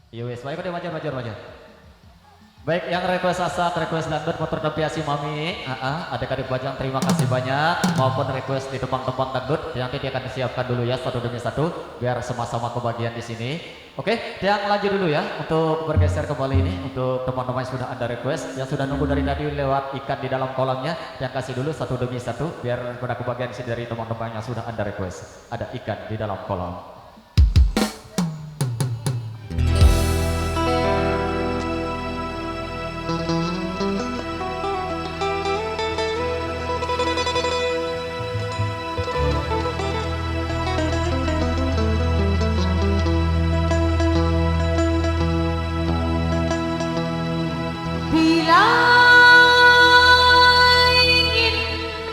Iya wes, baik udah maju. Baik, yang request asak, request dangdut, motor tempiasi mami, adik-adik bajang terima kasih banyak, maupun request di tempat-tempat dangdut, nanti dia akan disiapkan dulu ya satu demi satu, biar sama-sama kebagian di sini. Oke, yang lanjut dulu ya untuk bergeser kembali ini untuk teman-teman yang sudah ada request, yang sudah nunggu dari tadi lewat ikan di dalam kolamnya, yang kasih dulu satu demi satu, biar pada kebagian di sini dari teman-teman yang sudah ada request, ada ikan di dalam kolam. Bila ingin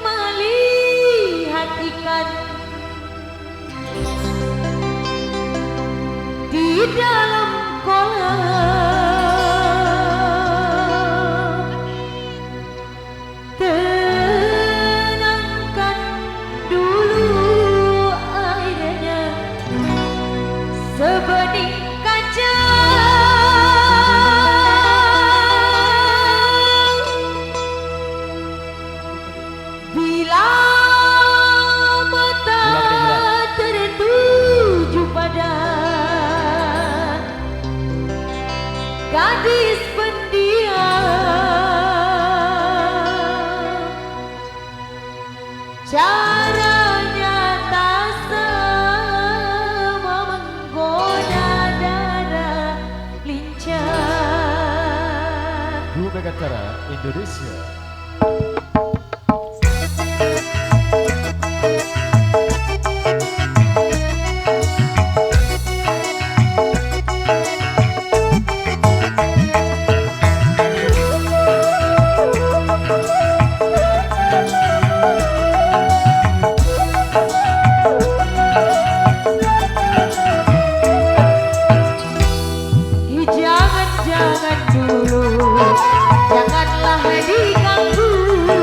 melihat ikan di dalam kolam, tenangkan dulu airnya sebening kaca. Bila mata tertuju pada gadis pendiam, caranya tak sama menggoda dada lincah. Bu Megacara Indonesia. Jangan dulu, janganlah diganggu.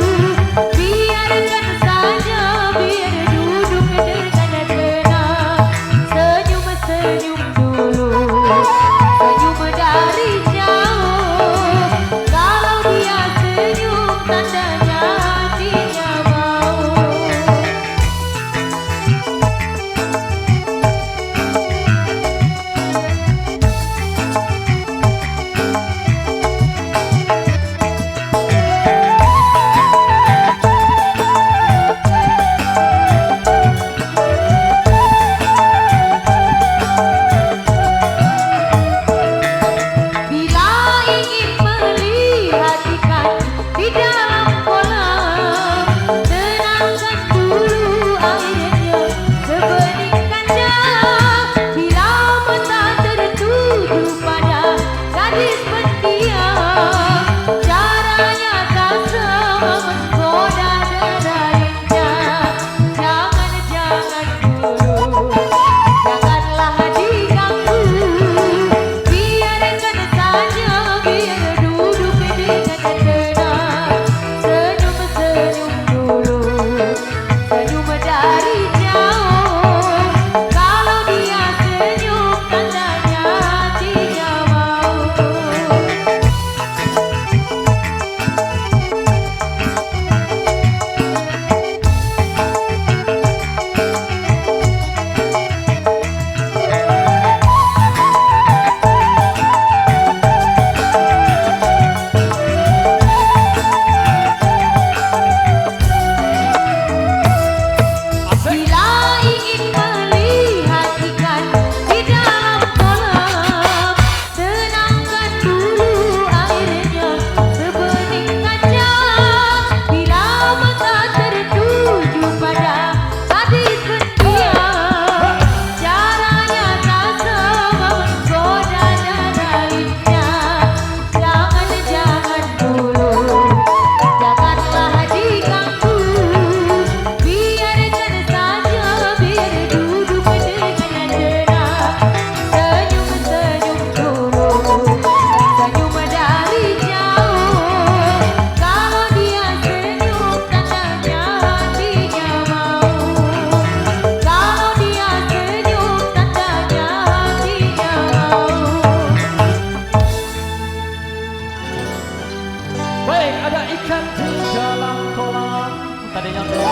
Baik, ada ikan di dalam kolam. Tadinya dulu.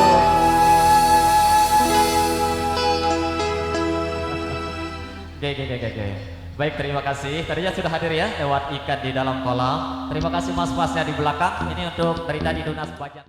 Oke. Baik, terima kasih. Tadinya sudah hadir ya lewat ikan di dalam kolam. Terima kasih mas-masnya di belakang. Ini untuk dari tadi Dunas Bajang.